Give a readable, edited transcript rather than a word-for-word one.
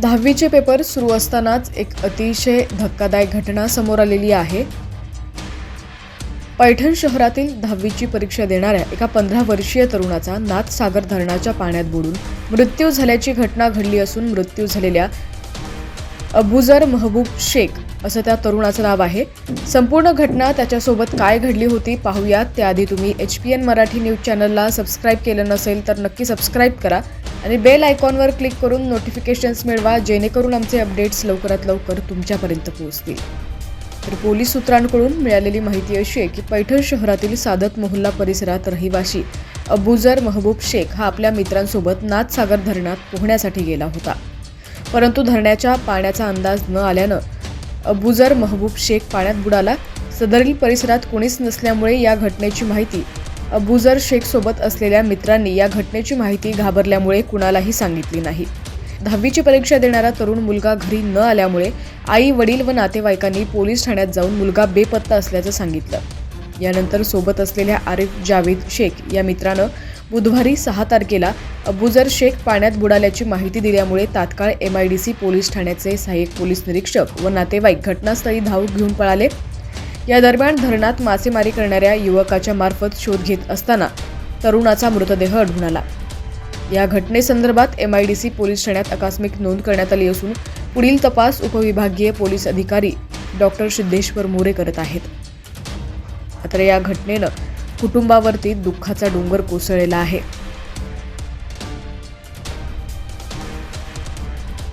10वीचे paper सुरू असतानाच एक अतिशय धक्कादायक घटना समोर आलेली आहे। पैठण शहरातील 10वीची परीक्षा देणाऱ्या एका 15 वर्षीय तरुणाचा नाथसागर धरणाच्या पाण्यात बुडून मृत्यू झाल्याची घटना घडली असून मृत्यू झालेल्या अबुजर महबूब शेख असं त्या तरुणाचं नाव आहे। संपूर्ण घटना त्याच्यासोबत काय घडली होती पाहूयात। त्याआधी तुम्ही HPN मराठी न्यूज चॅनलला सबस्क्राईब केलं नसेल तर नक्की सबस्क्राईब करा आणि बेल आयकॉनवर क्लिक करून नोटिफिकेशन्स मिळवा, जेणेकरून आमचे अपडेट्स लवकरात लवकर तुमच्यापर्यंत पोहोचतील। तर पोलीस सूत्रांकडून मिळालेली माहिती अशी आहे की पैठण शहरातील सादत मोहल्ला परिसरात रहिवासी अबुजर महबूब शेख हा आपल्या मित्रांसोबत नाथसागर धरणात पोहण्यासाठी गेला होता, परंतु धरणाच्या पाण्याचा अंदाज न आल्यानं अबुजर महबूब शेख पाण्यात बुडाला। सदरील परिसरात कोणीच नसल्यामुळे या घटनेची माहिती अबुजर शेख सोबत असलेल्या मित्रांनी या घटनेची माहिती घाबरल्यामुळे कुणालाही सांगितली नाही। 10वीची परीक्षा देणारा तरुण मुलगा घरी न आल्यामुळे आई, वडील व नातेवाईकांनी पोलीस ठाण्यात जाऊन मुलगा बेपत्ता असल्याचं सांगितलं। यानंतर सोबत असलेल्या आरिफ जावेद शेख या मित्रानं बुधवारी 6 तारखेला अबुजर शेख पाण्यात बुडाल्याची माहिती दिल्यामुळे तात्काळ MIDC पोलीस ठाण्याचे सहाय्यक पोलीस निरीक्षक व नातेवाईक घटनास्थळी धाव घेऊन पळाले। या दरम्यान धरणात मासेमारी करणाऱ्या युवकाच्या मार्फत शोध घेत असताना तरुणाचा मृतदेह आढळून आला। या घटनेसंदर्भात MIDC पोलीस ठाण्यात आकस्मिक नोंद करण्यात आली असून पुढील तपास उपविभागीय पोलीस अधिकारी डॉक्टर सिद्धेश्वर मोरे करत आहेत। मात्र या घटनेनं कुटुंबावरती दुःखाचा डोंगर कोसळलेला आहे।